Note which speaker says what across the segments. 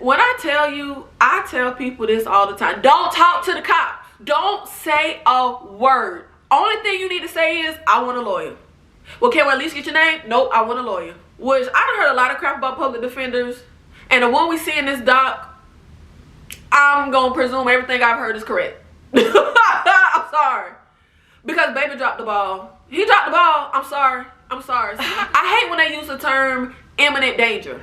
Speaker 1: When I tell people this all the time. Don't talk to the cops. Don't say a word. Only thing you need to say is, I want a lawyer. Well, can we at least get your name? Nope, I want a lawyer. Which, I done heard a lot of crap about public defenders. And the one we see in this doc, I'm gonna presume everything I've heard is correct. I'm sorry. Because baby dropped the ball. He dropped the ball. I'm sorry. I hate when they use the term imminent danger.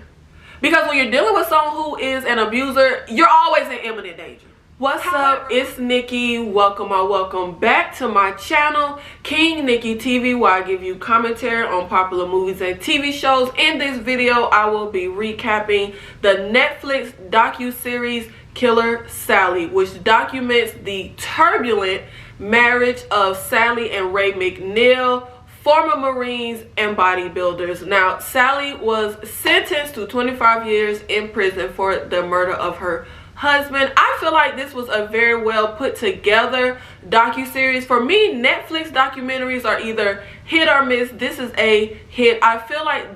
Speaker 1: Because when you're dealing with someone who is an abuser, you're always in imminent danger. What's up? It's Nikki. Welcome back to my channel, King Nikki TV, where I give you commentary on popular movies and TV shows. In this video, I will be recapping the Netflix docu-series Killer Sally, which documents the turbulent marriage of Sally and Ray McNeil, former Marines and bodybuilders. Now, Sally was sentenced to 25 years in prison for the murder of her husband. I feel like this was a very well put together docu-series. For me, Netflix documentaries are either hit or miss. This is a hit. I feel like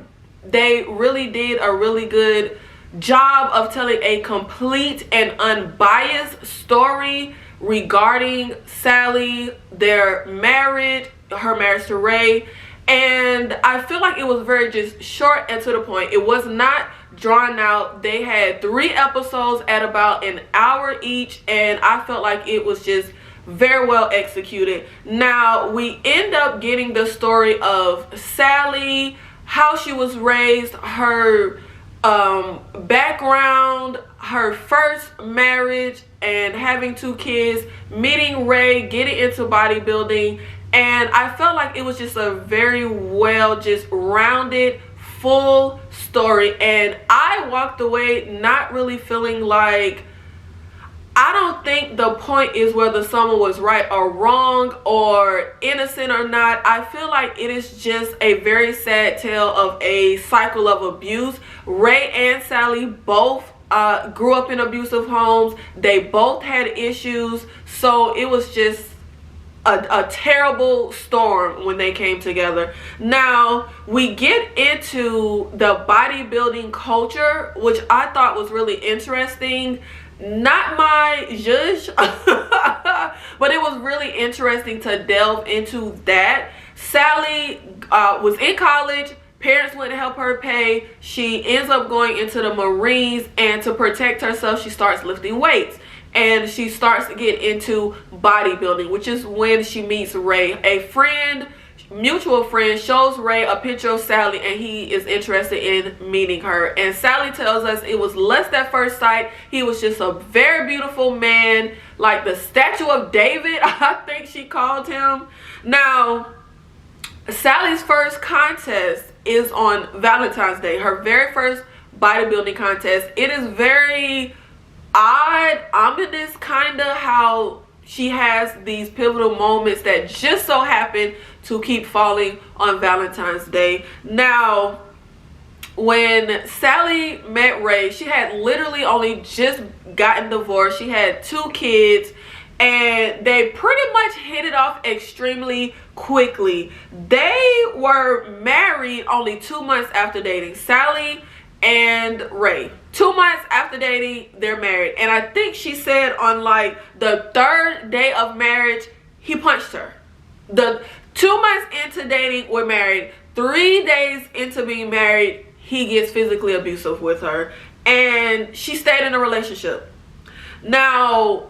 Speaker 1: they really did a really good job of telling a complete and unbiased story regarding Sally, their marriage, her marriage to Ray, and I feel like it was very just short and to the point. It was not drawn out. They had 3 episodes at about an hour each, and I felt like it was just very well executed. Now we end up getting the story of Sally, how she was raised, her background, her first marriage and having 2 kids, meeting Ray, getting into bodybuilding. And I felt like it was just a very well just rounded full story, and I walked away not really feeling like, I don't think the point is whether someone was right or wrong or innocent or not. I feel like it is just a very sad tale of a cycle of abuse. Ray and Sally both grew up in abusive homes. They both had issues, so it was just a terrible storm when they came together. Now we get into the bodybuilding culture, which I thought was really interesting. Not my zhuzh, but it was really interesting to delve into that. Sally was in college. Parents wouldn't help her pay. She ends up going into the Marines, and to protect herself, she starts lifting weights. And she starts to get into bodybuilding, which is when she meets Ray. A friend, mutual friend, shows Ray a picture of Sally, and he is interested in meeting her. And Sally tells us it was lust at first sight. He was just a very beautiful man, like the statue of David, I think she called him. Now, Sally's first contest is on Valentine's Day, her very first bodybuilding contest. It is very odd, ominous, kind of how she has these pivotal moments that just so happen to keep falling on Valentine's Day. Now, when Sally met Ray, she had literally only just gotten divorced. She had 2 kids, and they pretty much hit it off extremely quickly. They were married only 2 months after dating. Sally and Ray, 2 months after dating, they're married. And I think she said on like the 3rd day of marriage, he punched her. The 2 months into dating, we're married. 3 days into being married, he gets physically abusive with her, and she stayed in a relationship. Now,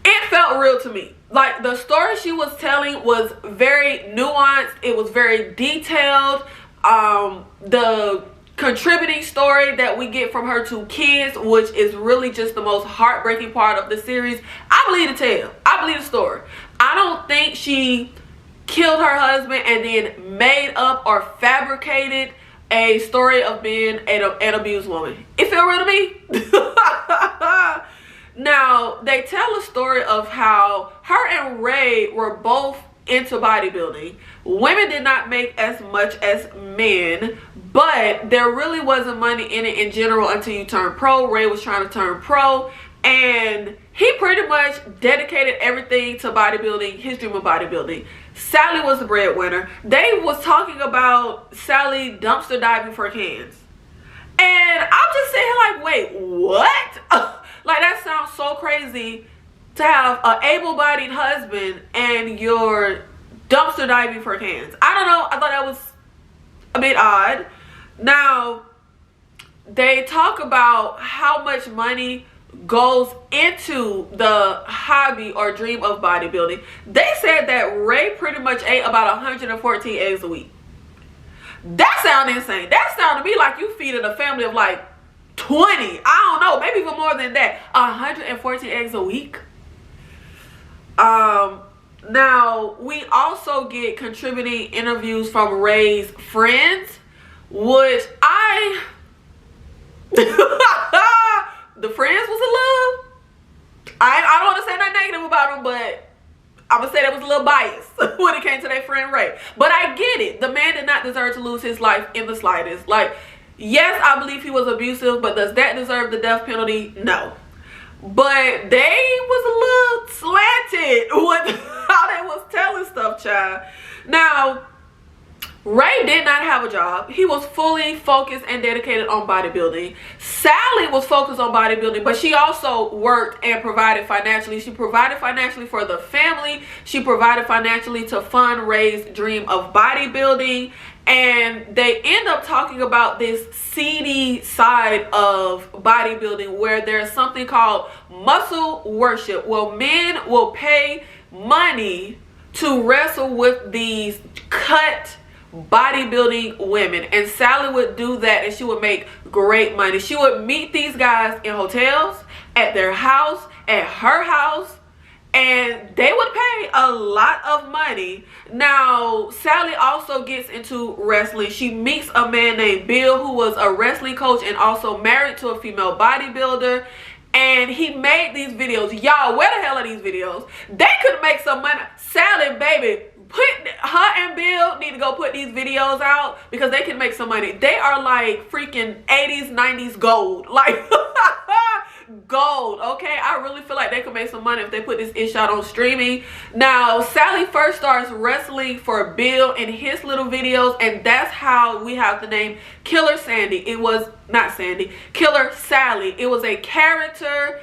Speaker 1: it felt real to me. Like, the story she was telling was very nuanced. It was very detailed. The contributing story that we get from her 2 kids, which is really just the most heartbreaking part of the series. I believe the tale. I believe the story. I don't think she killed her husband and then made up or fabricated a story of being an abused woman. It felt real to me. Now, they tell a story of how her and Ray were both into bodybuilding. Women did not make as much as men, but there really wasn't money in it in general until you turn pro. Ray was trying to turn pro, and he pretty much dedicated everything to bodybuilding, his dream of bodybuilding. Sally was the breadwinner. They was talking about Sally dumpster diving for cans. And I'm just sitting here like, wait, what? Like, that sounds so crazy to have an able-bodied husband and you're dumpster diving for cans. I don't know. I thought that was a bit odd. Now, they talk about how much money goes into the hobby or dream of bodybuilding. They said that Ray pretty much ate about 114 eggs a week. That sounds insane. That sounds to me like you feeding a family of like 20. I don't know, maybe even more than that. 114 eggs a week. Now we also get contributing interviews from Ray's friends, which the friends was a little, I don't want to say nothing negative about them, but I'm gonna say that was a little biased when it came to their friend Ray. But I get it. The man did not deserve to lose his life in the slightest. Like, yes, I believe he was abusive, but does that deserve the death penalty? No. But they was a little slanted with how they was telling stuff, child. Now, Ray did not have a job. He was fully focused and dedicated on bodybuilding. Sally was focused on bodybuilding, but she also worked and provided financially. She provided financially for the family. She provided financially to fund Ray's dream of bodybuilding. And they end up talking about this seedy side of bodybuilding where there's something called muscle worship. Well, men will pay money to wrestle with these cut bodybuilding women, and Sally would do that, and she would make great money. She would meet these guys in hotels, at their house, at her house, and they would pay a lot of money. Now, Sally also gets into wrestling. She meets a man named Bill, who was a wrestling coach and also married to a female bodybuilder. And he made these videos. Y'all, where the hell are these videos? They could make some money. Sally, baby, her and Bill need to go put these videos out because they can make some money. They are like freaking 80s, 90s gold. Like, gold, okay? I really feel like they could make some money if they put this ish out on streaming. Now, Sally first starts wrestling for Bill in his little videos, and that's how we have the name Killer Sandy. It was not Sandy, Killer Sally. It was a character,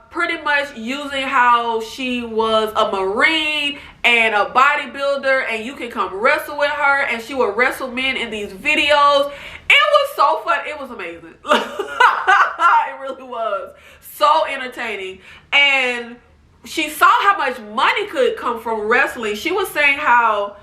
Speaker 1: pretty much using how she was a Marine and a bodybuilder, and you can come wrestle with her, and she would wrestle men in these videos. It was so fun. It was amazing. It really was so entertaining. And she saw how much money could come from wrestling. She was saying how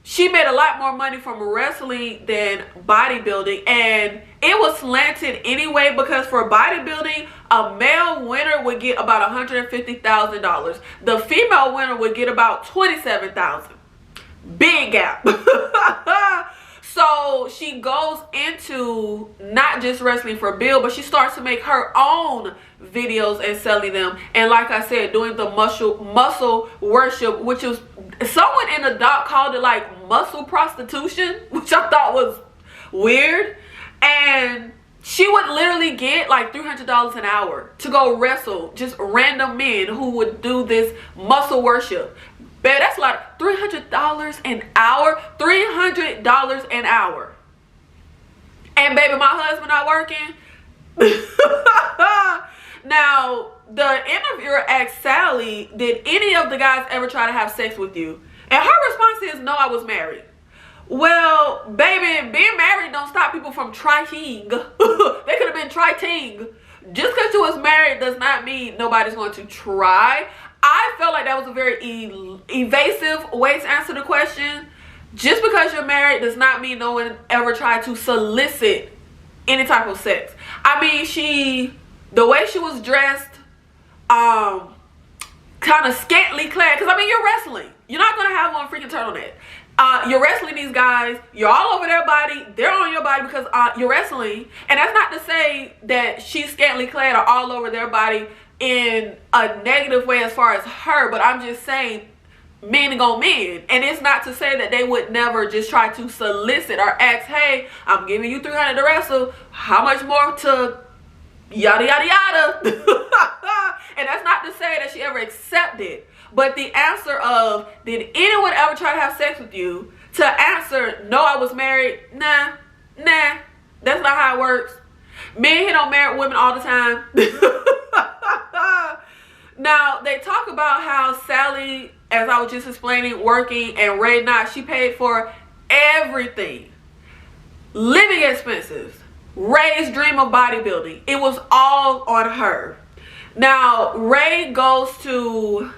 Speaker 1: she made a lot more money from wrestling than bodybuilding, and it was slanted anyway, because for bodybuilding, a male winner would get about $150,000. The female winner would get about $27,000. Big gap. So she goes into not just wrestling for Bill, but she starts to make her own videos and selling them. And like I said, doing the muscle worship, which was, someone in the doc called it like muscle prostitution, which I thought was weird. And she would literally get like $300 an hour to go wrestle just random men who would do this muscle worship. Babe, that's like $300 an hour. $300 an hour. And baby, my husband not working. Now, the interviewer asked Sally, did any of the guys ever try to have sex with you? And her response is, no, I was married. Well, baby, being married don't stop people from trying. They could have been trying. Just because you was married does not mean nobody's going to try. I felt like that was a very evasive way to answer the question. Just because you're married does not mean no one ever tried to solicit any type of sex. I mean, the way she was dressed, kind of scantily clad, because I mean, you're wrestling. You're not going to have on a freaking turtleneck. You're wrestling these guys. You're all over their body. They're on your body because you're wrestling. And that's not to say that she's scantily clad or all over their body in a negative way as far as her, but I'm just saying men on men. And it's not to say that they would never just try to solicit or ask, hey, I'm giving you $300 to wrestle, how much more to yada yada yada. And that's not to say that she ever accepted, But the answer of, did anyone ever try to have sex with you, to answer, no, I was married, nah, that's not how it works. Men hit on married women all the time. Now, they talk about how Sally, as I was just explaining, working, and Ray not, she paid for everything. Living expenses, Ray's dream of bodybuilding, it was all on her. Now, Ray goes to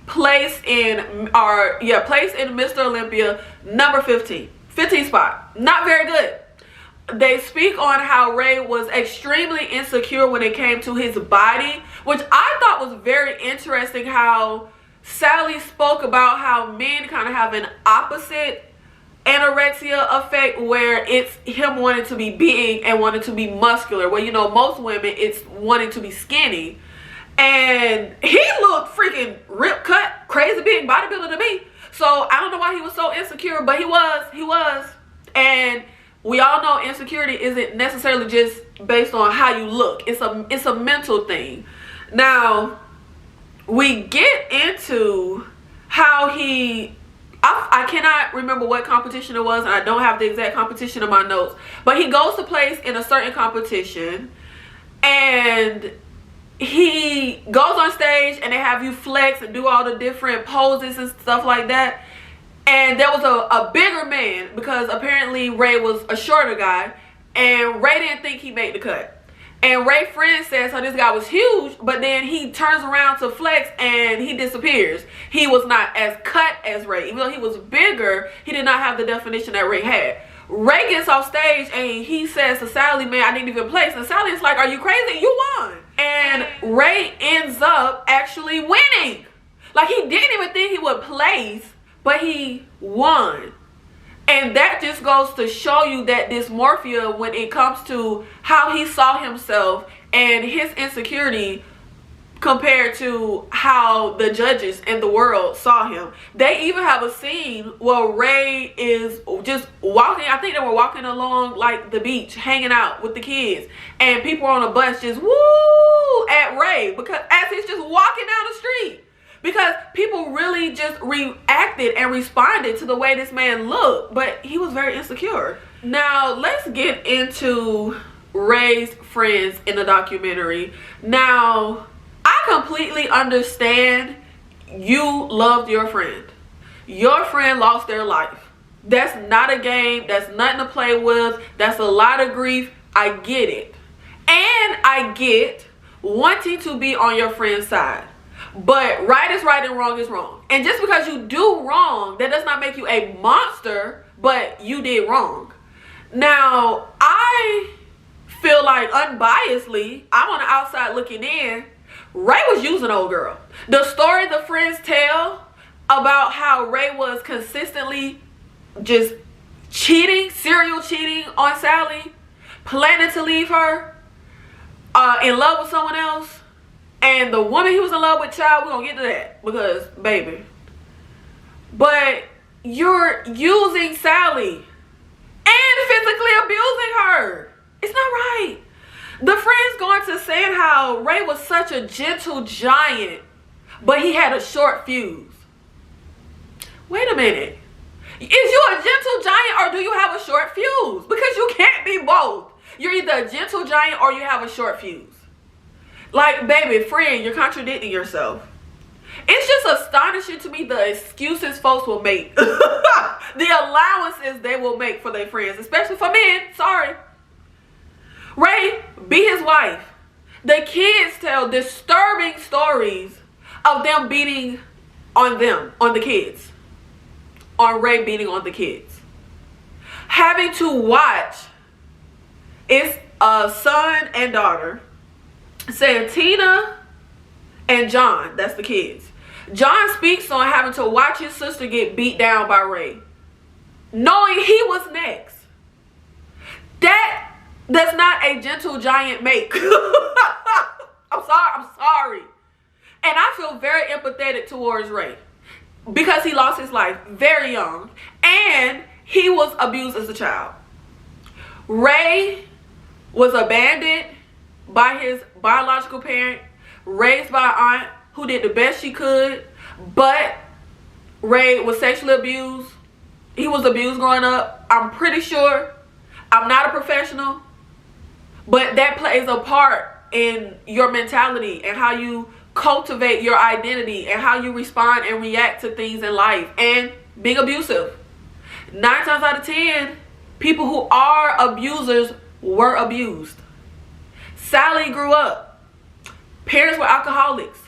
Speaker 1: place in Mr. Olympia, number 15 spot. Not very good. They speak on how Ray was extremely insecure when it came to his body, which I thought was very interesting, how Sally spoke about how men kind of have an opposite anorexia effect, where it's him wanting to be big and wanting to be muscular, where, you know, most women, it's wanting to be skinny. And he looked freaking rip cut, crazy big bodybuilder to me. So I don't know why he was so insecure, but he was. And we all know insecurity isn't necessarily just based on how you look. It's a mental thing. Now, we get into how I cannot remember what competition it was, and I don't have the exact competition in my notes, but he goes to place in a certain competition, and he goes on stage and they have you flex and do all the different poses and stuff like that. And there was a bigger man, because apparently Ray was a shorter guy, and Ray didn't think he made the cut. And Ray's friend says, so this guy was huge, but then he turns around to flex and he disappears. He was not as cut as Ray. Even though he was bigger, he did not have the definition that Ray had. Ray gets off stage and he says to Sally, man, I didn't even place. And Sally's like, are you crazy? You won. And Ray ends up actually winning. Like, he didn't even think he would place, but he won. And that just goes to show you that dysmorphia, when it comes to how he saw himself and his insecurity compared to how the judges in the world saw him. They even have a scene where Ray is just walking, I think they were walking along like the beach, hanging out with the kids, and people on a bus just woo at Ray, because as he's just walking down the street. Because people really just reacted and responded to the way this man looked. But he was very insecure. Now, let's get into Ray's friends in the documentary. Now, I completely understand you loved your friend. Your friend lost their life. That's not a game. That's nothing to play with. That's a lot of grief. I get it. And I get wanting to be on your friend's side. But right is right and wrong is wrong. And just because you do wrong, that does not make you a monster, but you did wrong. Now, I feel like unbiasedly, I'm on the outside looking in, Ray was using old girl. The story the friends tell about how Ray was consistently just cheating, serial cheating on Sally, planning to leave her, in love with someone else. And the woman he was in love with, child, we're gonna get to that, because, baby. But you're using Sally and physically abusing her. It's not right. The friends going to saying how Ray was such a gentle giant, but he had a short fuse. Wait a minute. Is you a gentle giant or do you have a short fuse? Because you can't be both. You're either a gentle giant or you have a short fuse. Like, baby, friend, you're contradicting yourself. It's just astonishing to me the excuses folks will make. The allowances they will make for their friends, especially for men. Sorry. Ray, be his wife. The kids tell disturbing stories of them beating on the kids. On Ray beating on the kids. Having to watch, it's a son and daughter, Santina and John, that's the kids. John speaks on having to watch his sister get beat down by Ray, knowing he was next. That does not a gentle giant make. I'm sorry. And I feel very empathetic towards Ray, because he lost his life very young and he was abused as a child. Ray was abandoned by his biological parent, raised by an aunt who did the best she could, But Ray was sexually abused. He was abused growing up. I'm pretty sure. I'm not a professional, but that plays a part in your mentality and how you cultivate your identity and how you respond and react to things in life, and being abusive. 9 times out of 10, people who are abusers were abused. Sally grew up. Parents were alcoholics.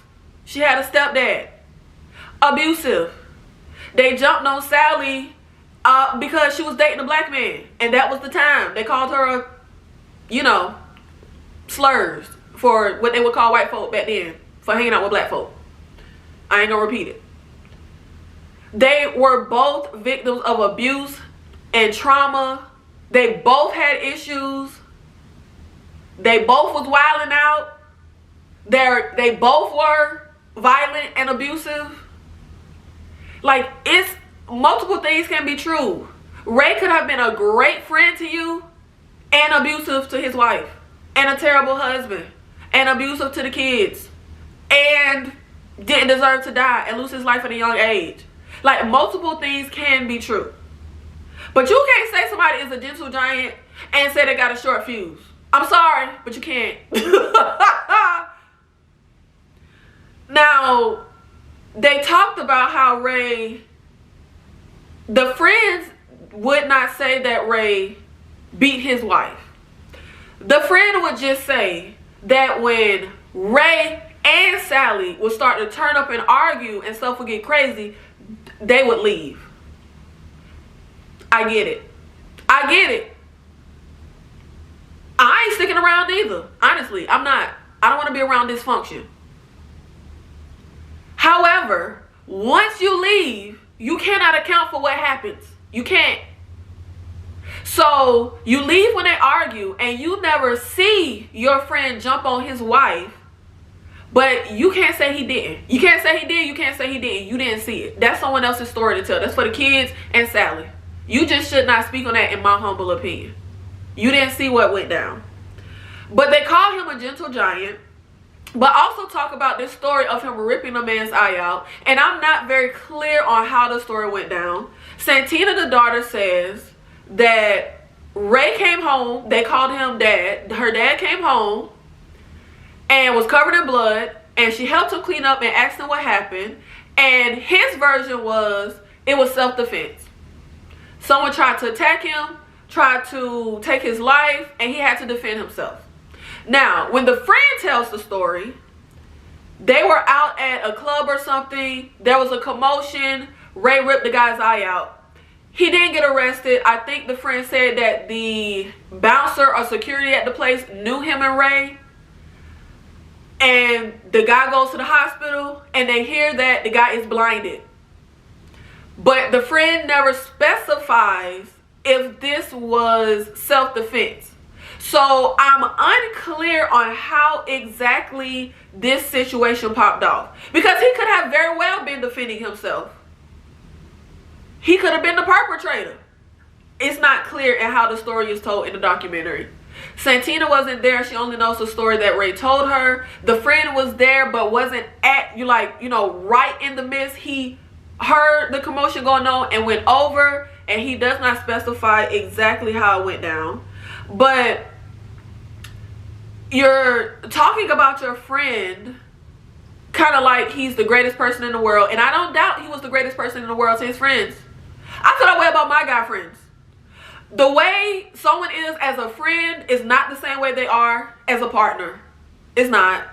Speaker 1: She had a stepdad. Abusive. They jumped on Sally because she was dating a black man. And that was the time. They called her, slurs for what they would call white folk back then, for hanging out with black folk. I ain't gonna repeat it. They were both victims of abuse and trauma. They both had issues. They both was wilding out. They both were violent and abusive. Like, it's multiple things can be true. Ray could have been a great friend to you and abusive to his wife, and a terrible husband, and abusive to the kids, and didn't deserve to die and lose his life at a young age. Like, multiple things can be true. But you can't say somebody is a gentle giant and say they got a short fuse. I'm sorry, but you can't. Now, they talked about how Ray, the friends would not say that Ray beat his wife. The friend would just say that when Ray and Sally would start to turn up and argue and stuff would get crazy, they would leave. I get it. I get it. I ain't sticking around either. Honestly, I'm not. I don't want to be around dysfunction. However, once you leave, you cannot account for what happens. You can't. So you leave when they argue and you never see your friend jump on his wife, but you can't say he didn't. You can't say he did. You can't say he didn't. You didn't see it. That's someone else's story to tell. That's for the kids and Sally. You just should not speak on that, in my humble opinion. You didn't see what went down. But they call him a gentle giant. But also talk about this story of him ripping a man's eye out. And I'm not very clear on how the story went down. Santina, the daughter, says that Ray came home. They called him dad. Her dad came home and was covered in blood. And she helped him clean up and asked him what happened. And his version was, it was self-defense. Someone tried to attack him, tried to take his life, and he had to defend himself. Now, when the friend tells the story, they were out at a club or something. There was a commotion. Ray ripped the guy's eye out. He didn't get arrested. I think the friend said that the bouncer or security at the place knew him and Ray. And the guy goes to the hospital and they hear that the guy is blinded. But the friend never specifies if this was self-defense. So I'm unclear on how exactly this situation popped off. Because he could have very well been defending himself. He could have been the perpetrator. It's not clear in how the story is told in the documentary. Santina wasn't there. She only knows the story that Ray told her. The friend was there but wasn't at, right in the midst. He heard the commotion going on and went over, and he does not specify exactly how it went down. But you're talking about your friend kind of like he's the greatest person in the world, and I don't doubt he was the greatest person in the world to his friends. I feel that way about my guy friends. The way someone is as a friend is not the same way they are as a partner. It's not.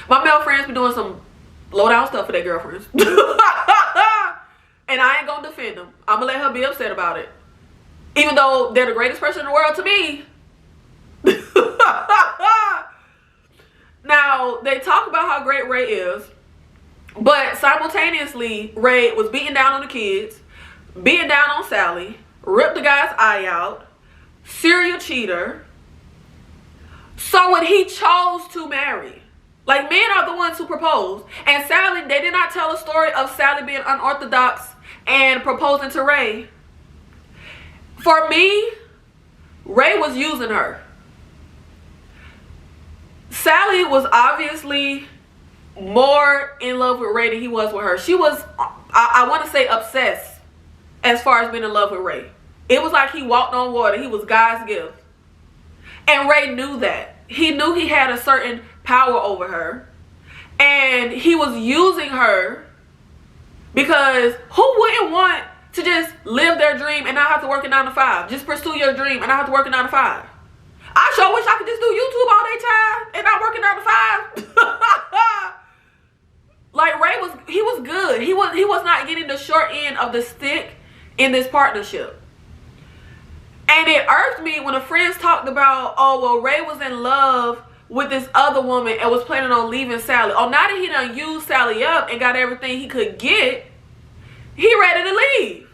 Speaker 1: My male friends be doing some low down stuff for their girlfriends. And I ain't gonna defend them. I'm gonna let her be upset about it. Even though they're the greatest person in the world to me. Now, they talk about how great Ray is. But simultaneously, Ray was beating down on the kids, beating down on Sally, ripped the guy's eye out, serial cheater. Someone he chose to marry. Like, men are the ones who proposed. And Sally, they did not tell a story of Sally being unorthodox and proposing to Ray. For me, Ray was using her. Sally was obviously more in love with Ray than he was with her. She was, I want to say, obsessed as far as being in love with Ray. It was like he walked on water. He was God's gift. And Ray knew that. He knew he had a certain power over her. And he was using her because who wouldn't want to just live their dream and not have to work a 9 to 5? Just pursue your dream and not have to work a 9 to 5. I sure wish I could just do YouTube all day time and not working 9 to 5. Like Ray was good. He was not getting the short end of the stick in this partnership. And it irked me when the friends talked about, oh, well, Ray was in love with this other woman and was planning on leaving Sally. Oh, now that he done used Sally up and got everything he could get, he ready to leave.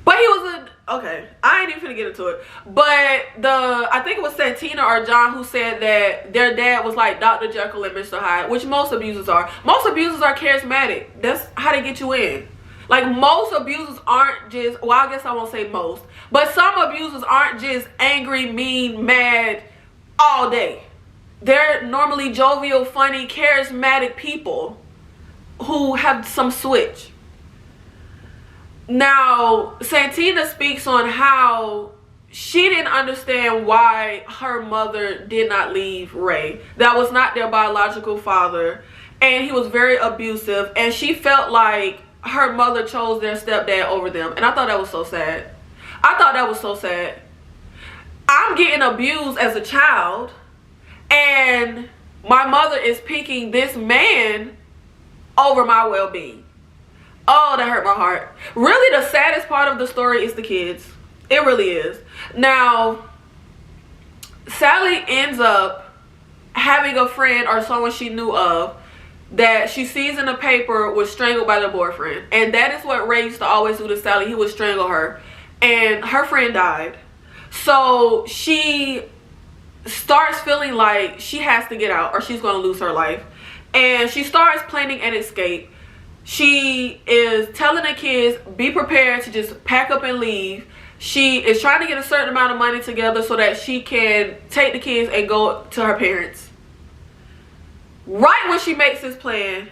Speaker 1: But he was okay, I ain't even finna get into it. But I think it was Santina or John who said that their dad was like Dr. Jekyll and Mr. Hyde, which most abusers are. Most abusers are charismatic. That's how they get you in. Like, most abusers aren't just, well, I guess I won't say most, but some abusers aren't just angry, mean, mad all day. They're normally jovial, funny, charismatic people who have some switch. Now, Santina speaks on how she didn't understand why her mother did not leave Ray. That was not their biological father, and he was very abusive, and she felt like her mother chose their stepdad over them. And I thought that was so sad. I thought that was so sad. I'm getting abused as a child, and my mother is picking this man over my well-being. Oh, that hurt my heart. Really, the saddest part of the story is the kids. It really is. Now, Sally ends up having a friend or someone she knew of that she sees in the paper was strangled by the boyfriend. And that is what Ray used to always do to Sally. He would strangle her. And her friend died. So she starts feeling like she has to get out or she's going to lose her life. And she starts planning an escape. She is telling the kids, be prepared to just pack up and leave. She is trying to get a certain amount of money together so that she can take the kids and go to her parents. Right when she makes this plan,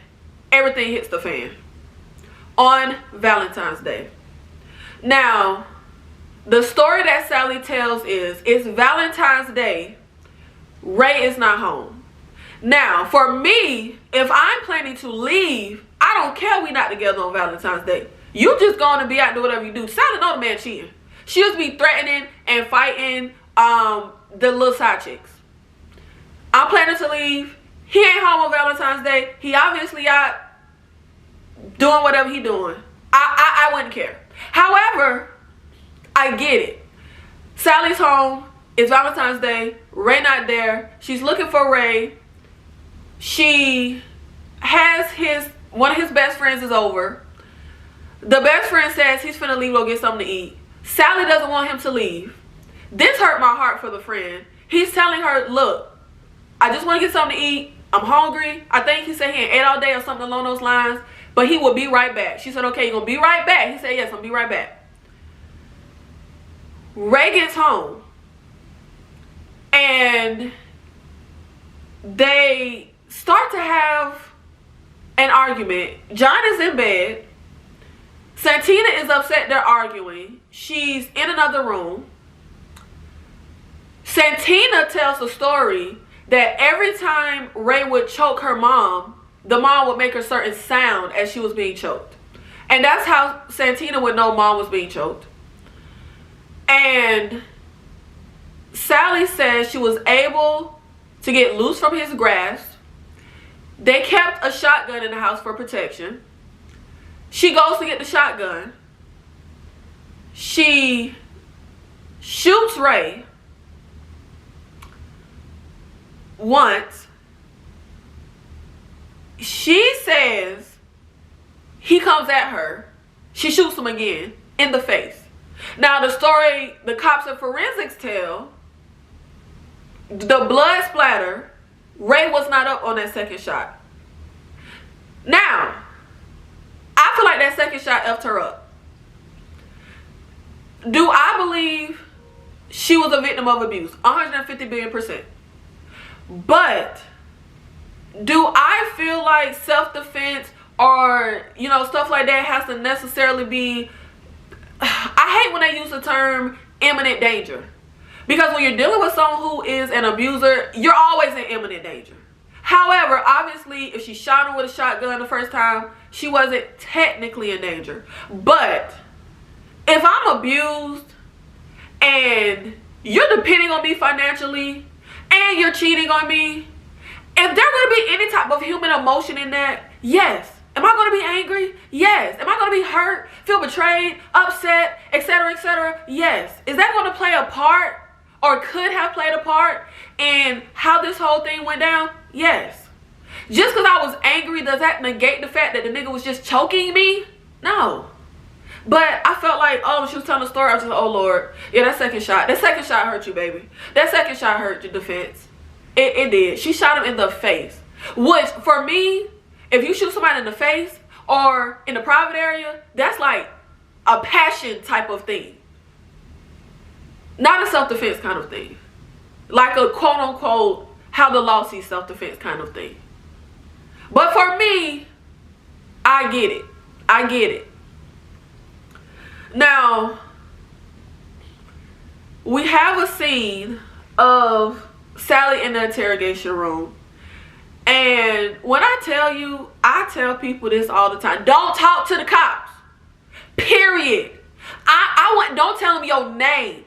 Speaker 1: everything hits the fan. On Valentine's Day. Now, the story that Sally tells is, it's Valentine's Day. Ray is not home. Now, for me, if I'm planning to leave, I don't care we not together on Valentine's Day. You just going to be out and do whatever you do. Sally know the man cheating. She just be threatening and fighting the little side chicks. I'm planning to leave. He ain't home on Valentine's Day. He obviously out doing whatever he doing. I wouldn't care. However, I get it. Sally's home. It's Valentine's Day. Ray not there. She's looking for Ray. She has one of his best friends is over. The best friend says he's finna leave, go get something to eat. Sally doesn't want him to leave. This hurt my heart for the friend. He's telling her, look, I just want to get something to eat. I'm hungry. I think he said he ain't ate all day or something along those lines. But he will be right back. She said, okay, you gonna be right back? He said, yes, I'm gonna be right back. Ray gets home. And they start to have an argument. John is in bed. Santina is upset they're arguing. She's in another room. Santina tells the story that every time Ray would choke her mom, the mom would make a certain sound as she was being choked. And that's how Santina would know mom was being choked. And Sally says she was able to get loose from his grasp. They kept a shotgun in the house for protection. She goes to get the shotgun. She shoots Ray once. She says he comes at her. She shoots him again in the face. Now the story the cops and forensics tell, the blood splatter, Ray was not up on that second shot. Now, I feel like that second shot effed her up. Do I believe she was a victim of abuse? 150 billion %. But do I feel like self-defense or, you know, stuff like that has to necessarily be, I hate when they use the term imminent danger. Because when you're dealing with someone who is an abuser, you're always in imminent danger. However, obviously, if she shot him with a shotgun the first time, she wasn't technically in danger. But if I'm abused and you're depending on me financially and you're cheating on me, if there's going to be any type of human emotion in that, yes. Am I going to be angry? Yes. Am I going to be hurt, feel betrayed, upset, etc., etc.? Yes. Is that going to play a part or could have played a part in how this whole thing went down? Yes. Just because I was angry, does that negate the fact that the nigga was just choking me? No. But I felt like, oh, she was telling the story. I was just like, oh, Lord. Yeah, that second shot hurt you, baby. That second shot hurt your defense. It did. She shot him in the face. Which, for me, if you shoot somebody in the face or in the private area, that's like a passion type of thing. Not a self-defense kind of thing. Like a quote-unquote, how the law sees self-defense kind of thing. But for me, I get it. I get it. Now, we have a scene of Sally in the interrogation room. And when I tell people this all the time. Don't talk to the cops. Period. Don't tell them your name.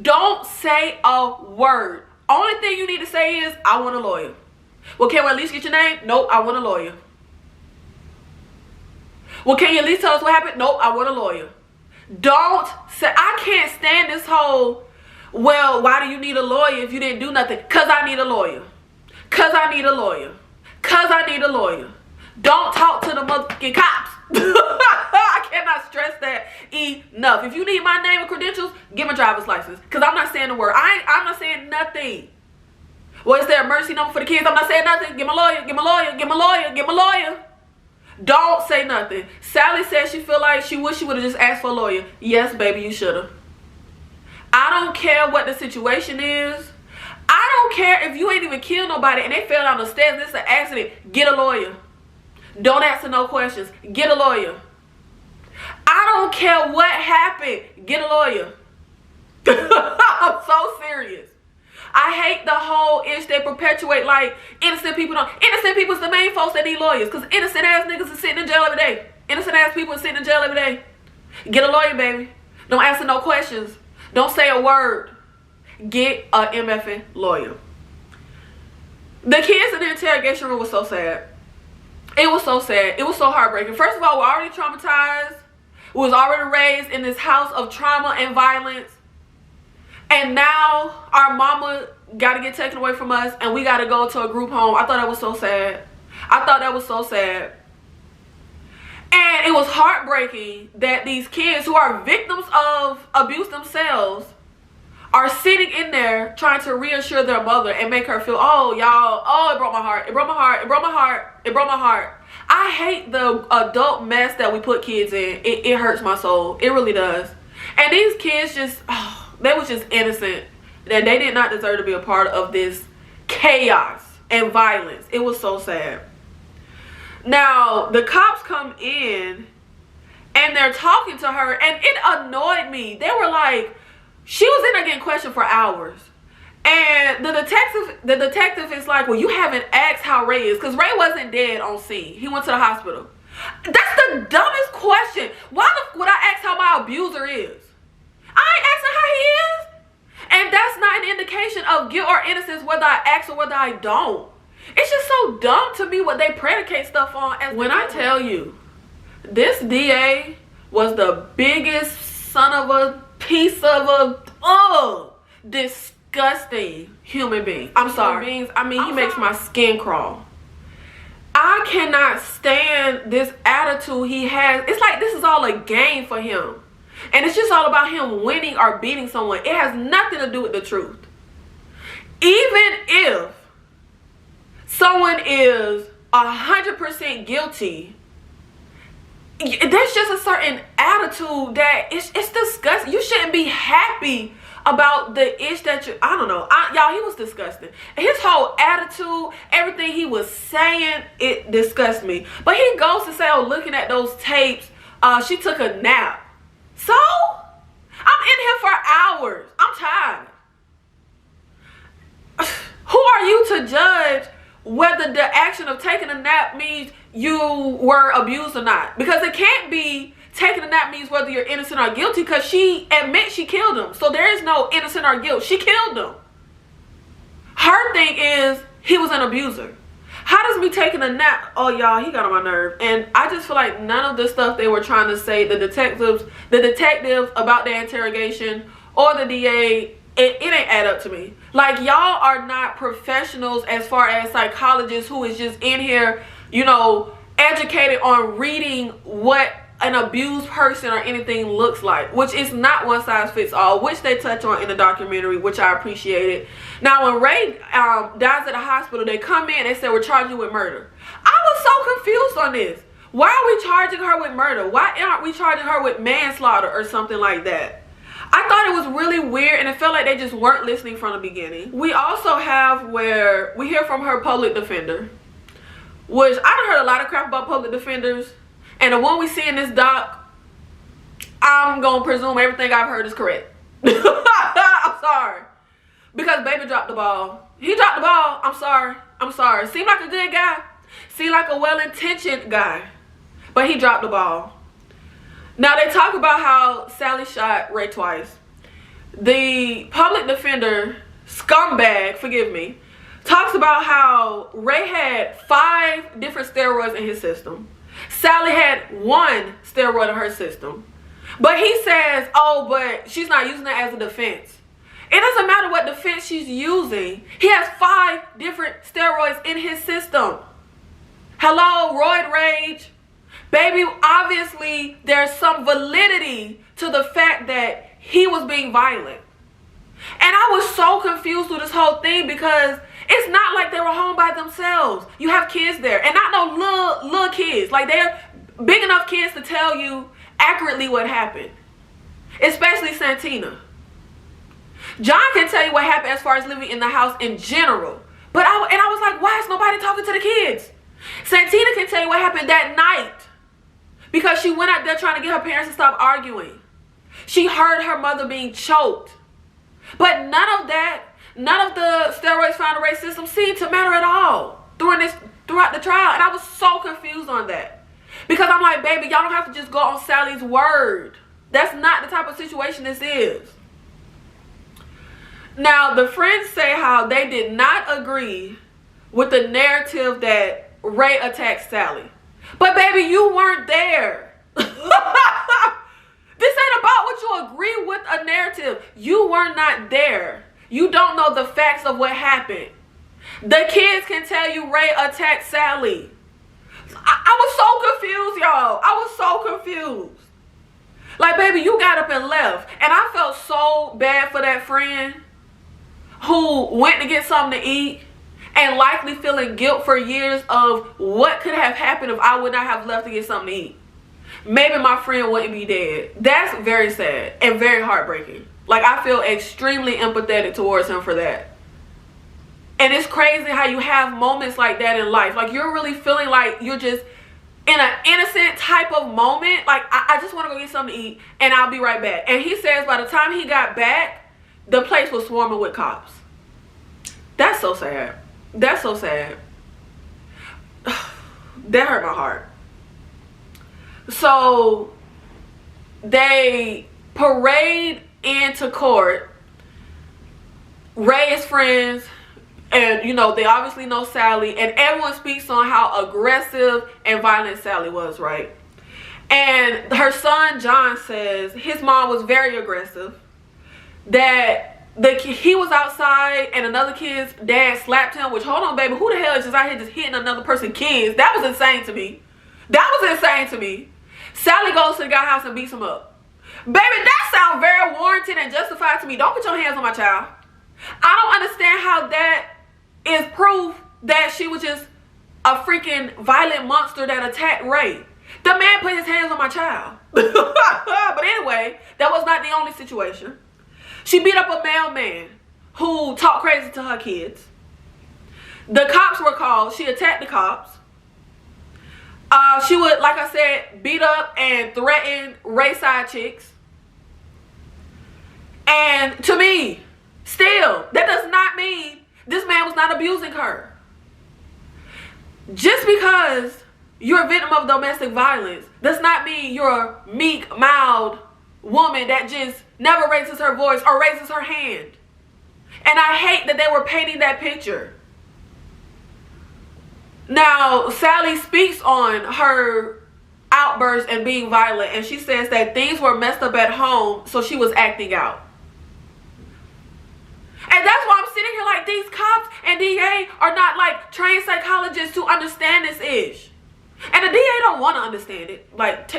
Speaker 1: Don't say a word. Only thing you need to say is, I want a lawyer. Well, can we at least get your name? Nope, I want a lawyer. Well, can you at least tell us what happened? Nope, I want a lawyer. Don't say, I can't stand this whole, well, why do you need a lawyer if you didn't do nothing? Because I need a lawyer. Because I need a lawyer. Because I need a lawyer. Don't talk to the motherfucking cops. I cannot stress that enough. If you need my name and credentials, get my driver's license. Because I'm not saying a word. I'm not saying nothing. Well, is there a emergency number for the kids? I'm not saying nothing. Get my lawyer. Get my lawyer. Get my lawyer. Get my lawyer. Don't say nothing. Sally says she feel like she wish she would have just asked for a lawyer. Yes, baby, you should have. I don't care what the situation is. I don't care if you ain't even killed nobody and they fell down the stairs. This is an accident. Get a lawyer. Don't answer no questions. Get a lawyer. I don't care what happened. Get a lawyer. I'm so serious. I hate the whole ish they perpetuate like innocent people don't. Innocent people's the main folks that need lawyers because innocent ass niggas are sitting in jail every day. Innocent ass people are sitting in jail every day. Get a lawyer, baby. Don't answer no questions. Don't say a word. Get a MFing lawyer. The kids in the interrogation room was so sad. It was so sad. It was so heartbreaking. First of all, we're already traumatized. We was already raised in this house of trauma and violence. And now our mama got to get taken away from us and we got to go to a group home. I thought that was so sad. I thought that was so sad. And it was heartbreaking that these kids who are victims of abuse themselves are sitting in there trying to reassure their mother and make her feel, oh, y'all, oh, it broke my heart. It broke my heart. It broke my heart. It broke my heart. I hate the adult mess that we put kids in. It hurts my soul. It really does. And these kids just, oh, they was just innocent. And they did not deserve to be a part of this chaos and violence. It was so sad. Now, the cops come in and they're talking to her and it annoyed me. They were like, she was in there getting questioned for hours. And the detective is like, well, you haven't asked how Ray is. Because Ray wasn't dead on scene. He went to the hospital. That's the dumbest question. Why the would I ask how my abuser is? I ain't asking how he is. And that's not an indication of guilt or innocence whether I ask or whether I don't. It's just so dumb to me what they predicate stuff on. As when I tell you, this DA was the biggest son of a piece of a disgusting human being. I'm sorry. I mean, he makes my skin crawl. I cannot stand this attitude he has. It's like this is all a game for him. And it's just all about him winning or beating someone. It has nothing to do with the truth. Even if someone is 100% guilty, there's just a certain attitude that it's disgusting. You shouldn't be happy about the itch that you, I don't know. Y'all, he was disgusting. His whole attitude, everything he was saying, it disgusts me. But he goes to say, oh, looking at those tapes, she took a nap. So, I'm in here for hours. I'm tired. Who are you to judge whether the action of taking a nap means you were abused or not? Because it can't be taking a nap means whether you're innocent or guilty, because she admits she killed him. So there is no innocent or guilt. She killed him. Her thing is he was an abuser. How does me taking a nap? Oh, y'all, he got on my nerve. And I just feel like none of the stuff they were trying to say, the detectives about the interrogation or the DA, it ain't add up to me. Like, y'all are not professionals as far as psychologists who is just in here, you know, educated on reading what an abused person or anything looks like, which is not one size fits all, which they touch on in the documentary, which I appreciated. Now, when Ray dies at the hospital, they come in and say, we're charging you with murder. I was so confused on this. Why are we charging her with murder? Why aren't we charging her with manslaughter or something like that? I thought it was really weird, and it felt like they just weren't listening from the beginning. We also have where we hear from her public defender, which I done heard a lot of crap about public defenders. And the one we see in this doc, I'm going to presume everything I've heard is correct. I'm sorry. Because baby dropped the ball. He dropped the ball. I'm sorry. I'm sorry. Seemed like a good guy. Seemed like a well-intentioned guy. But he dropped the ball. Now, they talk about how Sally shot Ray twice. The public defender, scumbag, forgive me, talks about how Ray had 5 different steroids in his system. Sally had 1 steroid in her system. But he says, oh, but she's not using it as a defense. It doesn't matter what defense she's using. He has 5 different steroids in his system. Hello, roid rage. Baby, obviously there's some validity to the fact that he was being violent. And I was so confused through this whole thing because it's not like they were home by themselves. You have kids there, and not no little kids. Like, they're big enough kids to tell you accurately what happened. Especially Santina. John can tell you what happened as far as living in the house in general. But I was like, why is nobody talking to the kids? Santina can tell you what happened that night. Because she went out there trying to get her parents to stop arguing. She heard her mother being choked. But none of that, none of the steroids found in Ray's system seemed to matter at all throughout the trial. And I was so confused on that. Because I'm like, baby, y'all don't have to just go on Sally's word. That's not the type of situation this is. Now, the friends say how they did not agree with the narrative that Ray attacked Sally. But baby, you weren't there. This ain't about what you agree with a narrative. You were not there. You don't know the facts of what happened. The kids can tell you Ray attacked Sally. I was so confused, y'all. I was so confused. Like, baby, you got up and left. And I felt so bad for that friend who went to get something to eat and likely feeling guilt for years of what could have happened if I would not have left to get something to eat. Maybe my friend wouldn't be dead. That's very sad and very heartbreaking. Like, I feel extremely empathetic towards him for that. And it's crazy how you have moments like that in life. Like, you're really feeling like you're just in an innocent type of moment. Like, I just want to go get something to eat and I'll be right back. And he says by the time he got back, the place was swarming with cops. That's so sad. That's so sad. That hurt my heart. So they parade into court. Ray's friends, and you know, they obviously know Sally, and everyone speaks on how aggressive and violent Sally was, right? And her son John says his mom was very aggressive, that he was outside and another kid's dad slapped him, which, hold on, baby, who the hell is just out here just hitting another person's kids? That was insane to me. That was insane to me. Sally goes to the guy's house and beats him up. Baby, that sounds very warranted and justified to me. Don't put your hands on my child. I don't understand how that is proof that she was just a freaking violent monster that attacked Ray. The man put his hands on my child. But anyway, that was not the only situation. She beat up a mailman who talked crazy to her kids. The cops were called. She attacked the cops. She would, like I said, beat up and threaten race side chicks. And to me, still, that does not mean this man was not abusing her. Just because you're a victim of domestic violence does not mean you're a meek, mild woman that just never raises her voice or raises her hand. And I hate that they were painting that picture. Now, Sally speaks on her outburst and being violent, and she says that things were messed up at home, so she was acting out. And that's why I'm sitting here like, these cops and DA are not like trained psychologists to understand this ish. And the DA don't want to understand it. Like,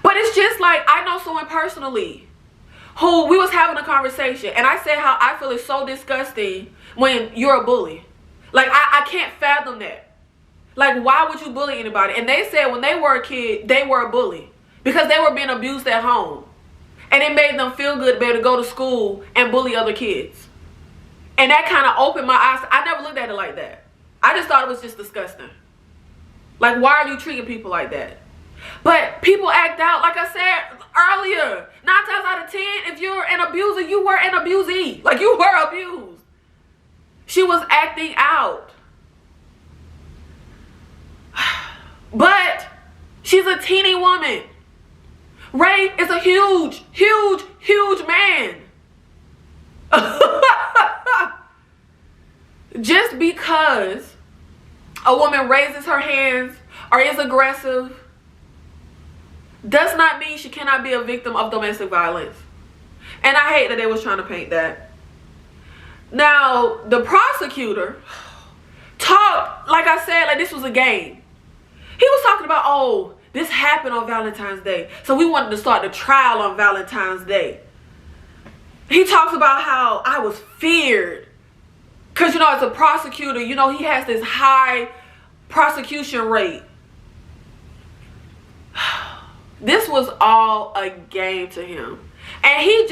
Speaker 1: but it's just like, I know someone personally who we was having a conversation, and I said how I feel it's so disgusting when you're a bully. Like, I can't fathom that. Like, why would you bully anybody? And they said when they were a kid, they were a bully because they were being abused at home. And it made them feel good to be able to go to school and bully other kids. And that kind of opened my eyes. I never looked at it like that. I just thought it was just disgusting. Like, why are you treating people like that? But people act out, like I said earlier, 9 times out of 10, if you're an abuser, you were an abusee. Like, you were abused. She was acting out. But she's a teeny woman. Ray is a huge, huge, huge man. Just because a woman raises her hands or is aggressive does not mean she cannot be a victim of domestic violence. And I hate that they was trying to paint that. Now, the prosecutor talked, like I said, like this was a game. He was talking about, oh, this happened on Valentine's Day, so we wanted to start the trial on Valentine's Day. He talks about how I was feared. Because, you know, as a prosecutor, you know, he has this high prosecution rate. This was all a game to him. And he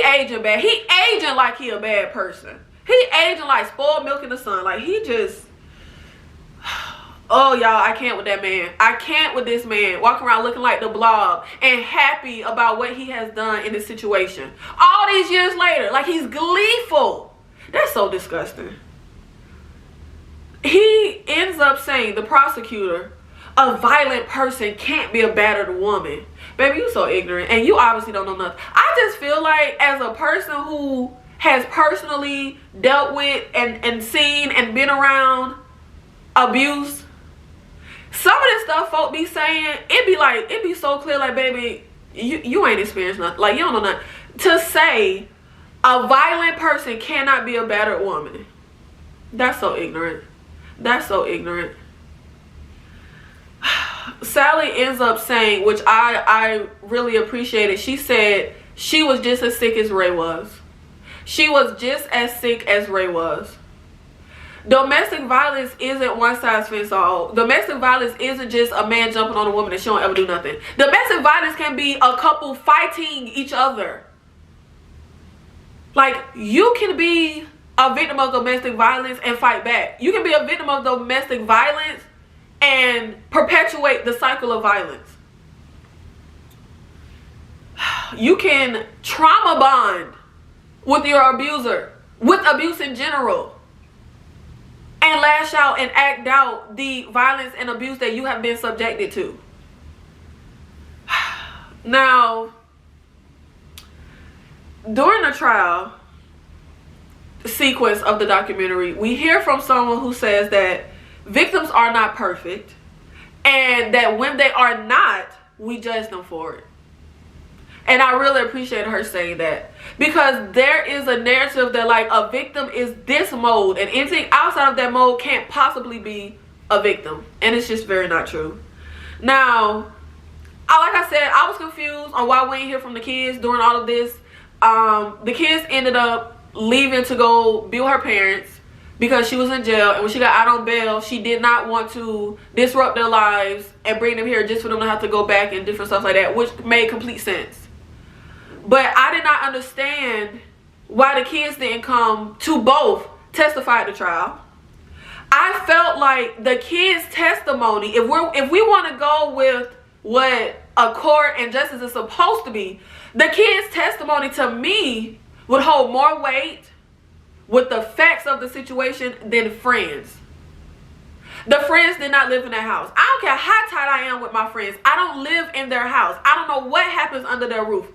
Speaker 1: aging bad. He aging like he a bad person. He aging like spoiled milk in the sun. Like, he just... Oh, y'all, I can't with that man. I can't with this man walking around looking like the Blob and happy about what he has done in this situation. All these years later, like he's gleeful. That's so disgusting. He ends up saying, the prosecutor, a violent person can't be a battered woman. Baby, you so ignorant and you obviously don't know nothing. I just feel like as a person who has personally dealt with and seen and been around abuse, some of this stuff folk be saying, it be so clear, like, baby, you ain't experienced nothing. Like, you don't know nothing. To say a violent person cannot be a battered woman, that's so ignorant. That's so ignorant. Sally ends up saying, which I really appreciated, she said she was just as sick as Ray was. She was just as sick as Ray was. Domestic violence isn't one size fits all. Domestic violence isn't just a man jumping on a woman and she don't ever do nothing. Domestic violence can be a couple fighting each other. Like, you can be a victim of domestic violence and fight back. You can be a victim of domestic violence and perpetuate the cycle of violence. You can trauma bond with your abuser, with abuse in general, and lash out and act out the violence and abuse that you have been subjected to. Now, during the trial sequence of the documentary, we hear from someone who says that victims are not perfect and that when they are not, we judge them for it. And I really appreciate her saying that, because there is a narrative that like a victim is this mode and anything outside of that mode can't possibly be a victim, and it's just very not true. Now, like I said, I was confused on why we ain't hear from the kids during all of this. The kids ended up leaving to go be with her parents because she was in jail, and when she got out on bail, she did not want to disrupt their lives and bring them here just for them to have to go back and different stuff like that, which made complete sense. But I did not understand why the kids didn't come to both testify at the trial. I felt like the kids' testimony, if we want to go with what a court and justice is supposed to be, the kids' testimony to me would hold more weight with the facts of the situation than friends. The friends did not live in that house. I don't care how tight I am with my friends. I don't live in their house. I don't know what happens under their roof.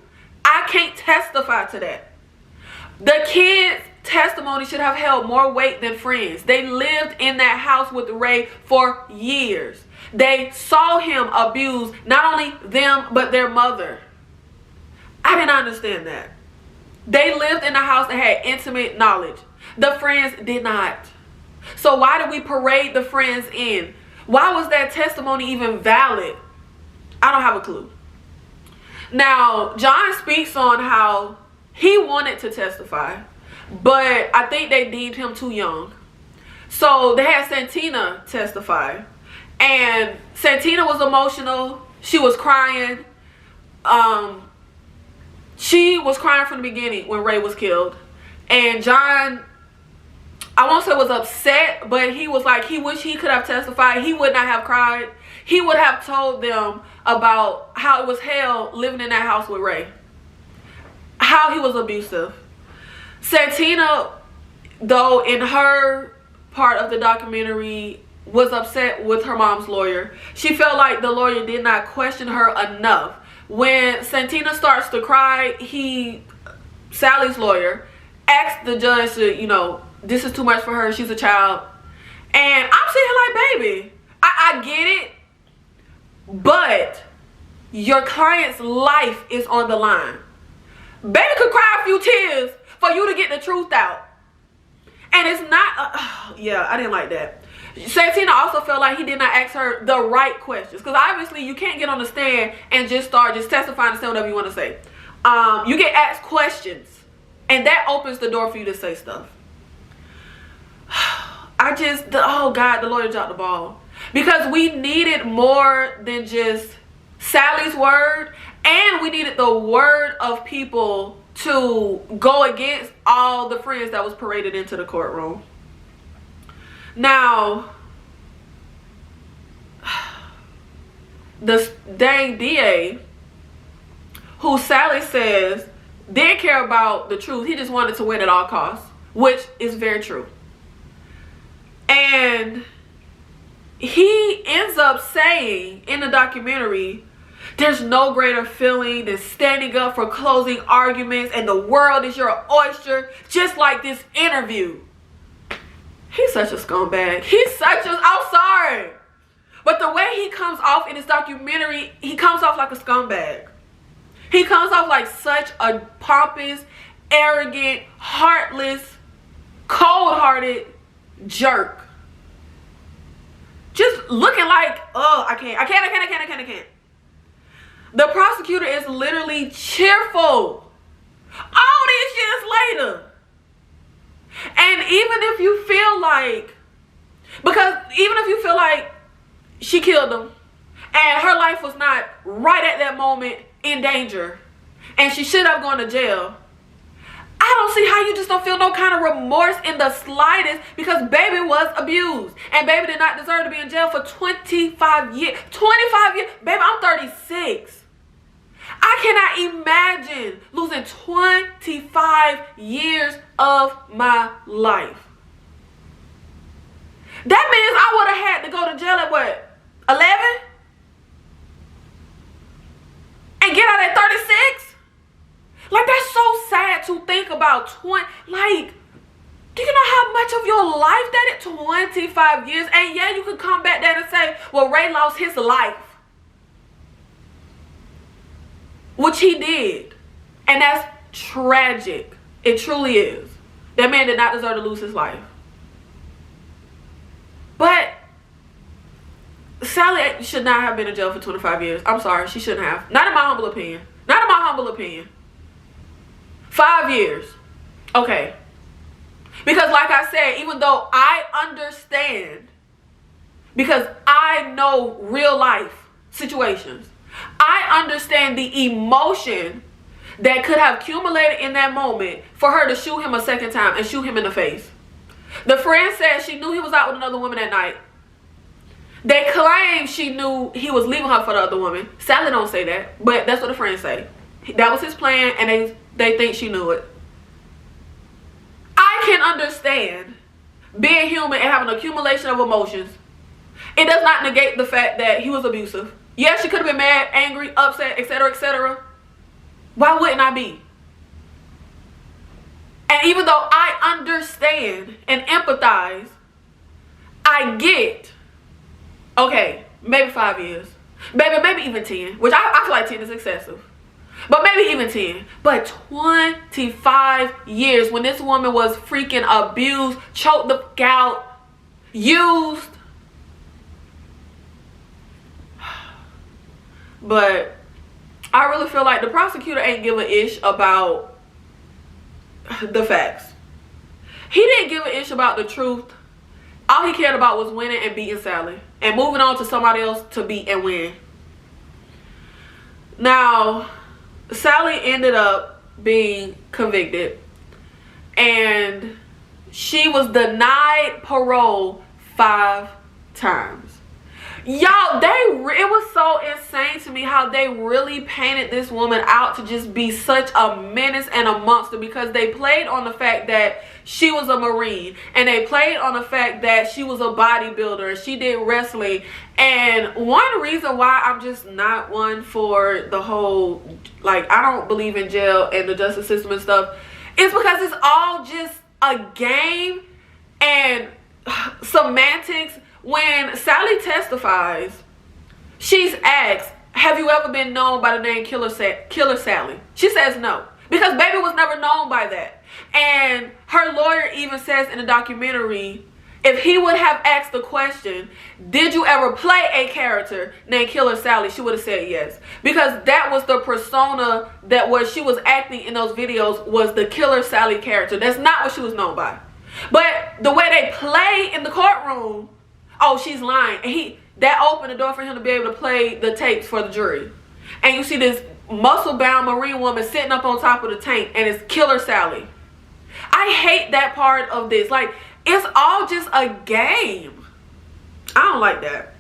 Speaker 1: I can't testify to that. The kids' testimony should have held more weight than friends. They lived in that house with Ray for years. They saw him abuse not only them, but their mother. I didn't understand that. They lived in a house that had intimate knowledge. The friends did not. So why did we parade the friends in? Why was that testimony even valid? I don't have a clue. Now, John speaks on how he wanted to testify, but I think they deemed him too young. So they had Santina testify. And Santina was emotional. She was crying. She was crying from the beginning when Ray was killed. And John, I won't say was upset, but he was like, he wished he could have testified. He would not have cried. He would have told them about how it was hell living in that house with Ray. How he was abusive. Santina, though, in her part of the documentary, was upset with her mom's lawyer. She felt like the lawyer did not question her enough. When Santina starts to cry, Sally's lawyer, asked the judge to, this is too much for her. She's a child. And I'm sitting here like, baby, I get it. But your client's life is on the line. Baby could cry a few tears for you to get the truth out. And it's not, yeah, I didn't like that. Santina also felt like he did not ask her the right questions. Because obviously you can't get on the stand and just start testifying and say whatever you want to say. You get asked questions. And that opens the door for you to say stuff. Oh God, the lawyer dropped the ball. Because we needed more than just Sally's word. And we needed the word of people to go against all the friends that was paraded into the courtroom. Now, the dang DA, who Sally says didn't care about the truth, he just wanted to win at all costs, which is very true. And he ends up saying in the documentary, there's no greater feeling than standing up for closing arguments and the world is your oyster, just like this interview. He's such a scumbag. I'm sorry. But the way he comes off in his documentary, he comes off like a scumbag. He comes off like such a pompous, arrogant, heartless, cold-hearted jerk. Just looking like, I can't. The prosecutor is literally cheerful all these years later. And even if you feel like, she killed him and her life was not right at that moment in danger and she should have gone to jail, I don't see how you just don't feel no kind of remorse in the slightest, because baby was abused and baby did not deserve to be in jail for 25 years. 25 years. Baby, I'm 36. I cannot imagine losing 25 years of my life. That means I would have had to go to jail at what, 11? And get out at 36? Like, that's so sad to think about. Do you know how much of your life that is? 25 years. And yeah, you could come back there and say, well, Ray lost his life. Which he did. And that's tragic. It truly is. That man did not deserve to lose his life. But Sally should not have been in jail for 25 years. I'm sorry, she shouldn't have. Not in my humble opinion. 5 years. Okay. Because like I said, even though I understand, because I know real life situations, I understand the emotion that could have accumulated in that moment for her to shoot him a second time and shoot him in the face. The friend said she knew he was out with another woman that night. They claim she knew he was leaving her for the other woman. Sally don't say that, but that's what the friends say. That was his plan, and they think she knew it. I can understand being human and having an accumulation of emotions. It does not negate the fact that he was abusive. Yes, she could have been mad, angry, upset, etc., etc. Why wouldn't I be? And even though I understand and empathize, I get, okay, maybe 5 years. Maybe even 10, which I feel like 10 is excessive. But maybe even 10. But 25 years when this woman was freaking abused, choked the fuck out, used. But I really feel like the prosecutor ain't give a ish about the facts. He didn't give a ish about the truth. All he cared about was winning and beating Sally and moving on to somebody else to beat and win. Now, Sally ended up being convicted, and she was denied parole 5 times. Y'all, it was so insane to me how they really painted this woman out to just be such a menace and a monster, because they played on the fact that she was a Marine, and they played on the fact that she was a bodybuilder and she did wrestling. And one reason why I'm just not one for the whole, like, I don't believe in jail and the justice system and stuff, is because it's all just a game and semantics. When Sally testifies, she's asked, have you ever been known by the name Killer Sally? She says no, because baby was never known by that. And her lawyer even says in the documentary, if he would have asked the question, did you ever play a character named Killer Sally, she would have said yes. Because that was the persona that she was acting in those videos, was the Killer Sally character. That's not what she was known by. But the way they play in the courtroom, oh, she's lying. And that opened the door for him to be able to play the tapes for the jury. And you see this muscle-bound Marine woman sitting up on top of the tank, and it's Killer Sally. I hate that part of this. Like, it's all just a game. I don't like that.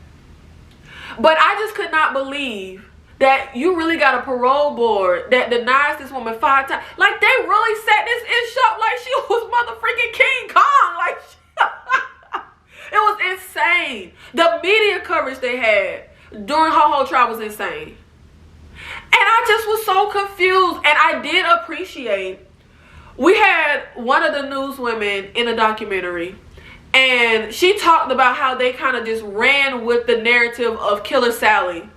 Speaker 1: But I just could not believe that you really got a parole board that denies this woman 5 times. Like, they really set this ish up like she was motherfucking King Kong. Like, it was insane. The media coverage they had during her whole trial was insane. And I just was so confused. And I did appreciate, we had one of the newswomen in a documentary, and she talked about how they kind of just ran with the narrative of Killer Sally.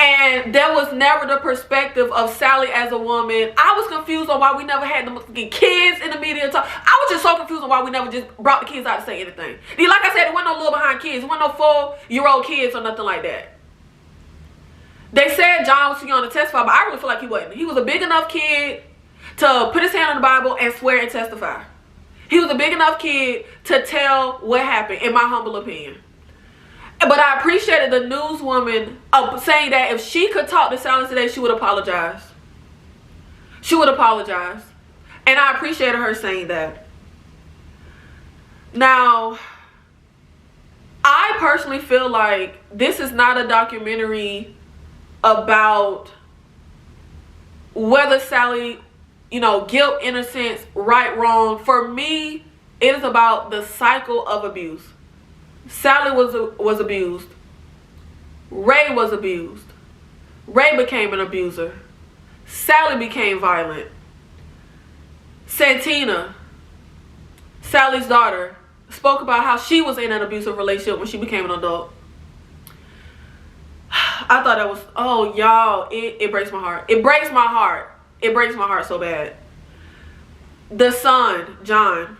Speaker 1: And there was never the perspective of Sally as a woman. I was confused on why we never had the kids in the media talk. I was just so confused on why we never just brought the kids out to say anything. Like I said, there wasn't no little behind kids. There wasn't no 4-year-old kids or nothing like that. They said John was too young to testify, but I really feel like he wasn't. He was a big enough kid to put his hand on the Bible and swear and testify. He was a big enough kid to tell what happened, in my humble opinion. But I appreciated the newswoman saying that if she could talk to Sally today, she would apologize. She would apologize. And I appreciated her saying that. Now, I personally feel like this is not a documentary about whether Sally, guilt, innocence, right, wrong. For me, it is about the cycle of abuse. Sally was abused. Ray was abused. Ray became an abuser. Sally became violent. Santina, Sally's daughter, spoke about how she was in an abusive relationship when she became an adult. I thought that was, oh y'all, it breaks my heart. It breaks my heart. It breaks my heart so bad. The son, John,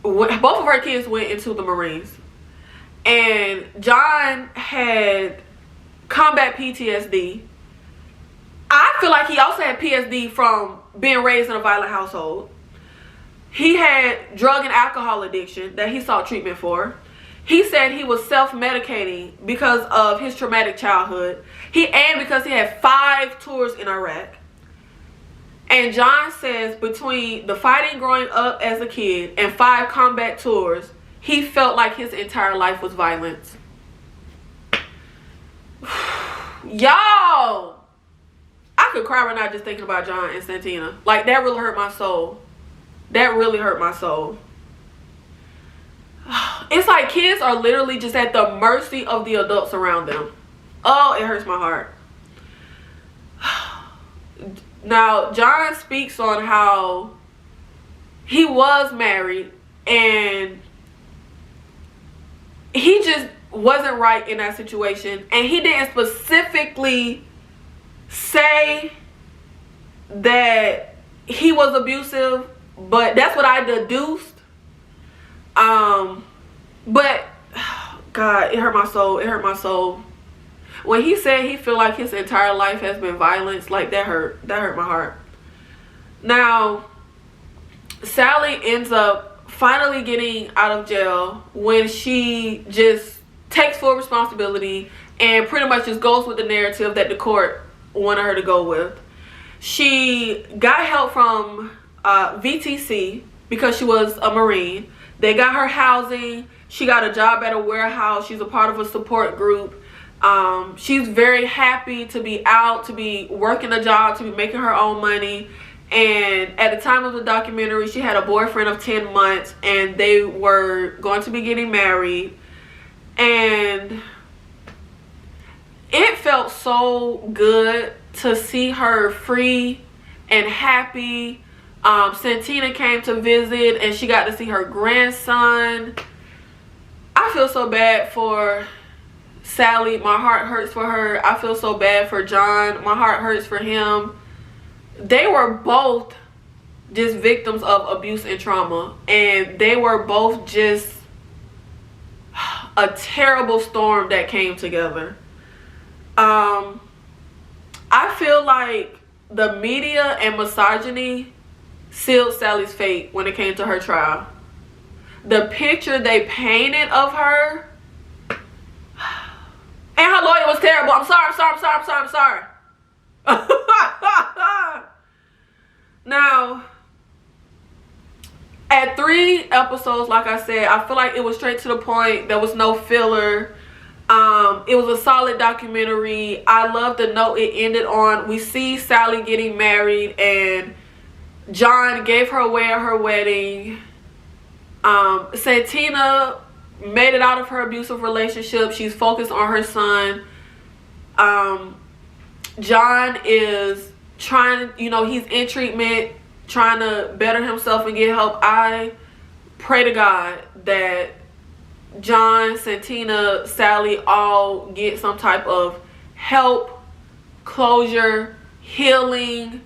Speaker 1: both of her kids went into the Marines. And John had combat PTSD. I feel like he also had PSD from being raised in a violent household. He had drug and alcohol addiction that he sought treatment for. He said he was self-medicating because of his traumatic childhood. Because he had 5 tours in Iraq. And John says between the fighting growing up as a kid and 5 combat tours, he felt like his entire life was violence. Y'all, I could cry right now just thinking about John and Santina. Like, that really hurt my soul. That really hurt my soul. It's like kids are literally just at the mercy of the adults around them. Oh, it hurts my heart. Now, John speaks on how he was married and he just wasn't right in that situation. And he didn't specifically say that he was abusive, but that's what I deduced. But God, it hurt my soul. It hurt my soul. When he said he feel like his entire life has been violence, like, that hurt my heart. Now, Sally ends up finally getting out of jail when she just takes full responsibility and pretty much just goes with the narrative that the court wanted her to go with. She got help from VTC because she was a Marine. They got her housing. She got a job at a warehouse. She's a part of a support group. She's very happy to be out, to be working a job, to be making her own money. And at the time of the documentary, she had a boyfriend of 10 months and they were going to be getting married. And it felt so good to see her free and happy. Santina came to visit and she got to see her grandson. I feel so bad for Sally. My heart hurts for her. I feel so bad for John. My heart hurts for him. They were both just victims of abuse and trauma, and they were both just a terrible storm that came together. I feel like the media and misogyny sealed Sally's fate when it came to her trial. The picture they painted of her, and her lawyer was terrible. I'm sorry. Now, at 3 episodes, like I said, I feel like it was straight to the point. There was no filler. It was a solid documentary. I love the note it ended on. We see Sally getting married and John gave her away at her wedding. Santina made it out of her abusive relationship. She's focused on her son. John is trying, he's in treatment, trying to better himself and get help. I pray to God that John, Santina, Sally all get some type of help, closure, healing.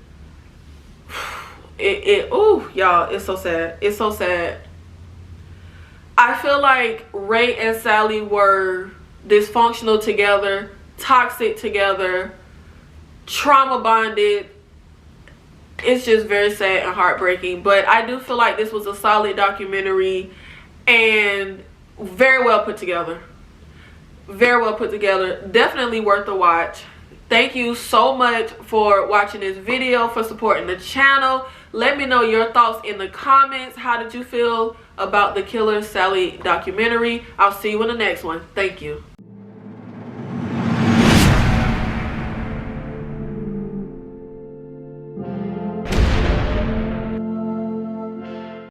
Speaker 1: Ooh, y'all, it's so sad. It's so sad. I feel like Ray and Sally were dysfunctional together, toxic together, trauma bonded. It's just very sad and heartbreaking. But I do feel like this was a solid documentary and very well put together. Very well put together. Definitely worth a watch. Thank you so much for watching this video, for supporting the channel. Let me know your thoughts in the comments. How did you feel about the Killer Sally documentary? I'll see you in the next one. Thank you.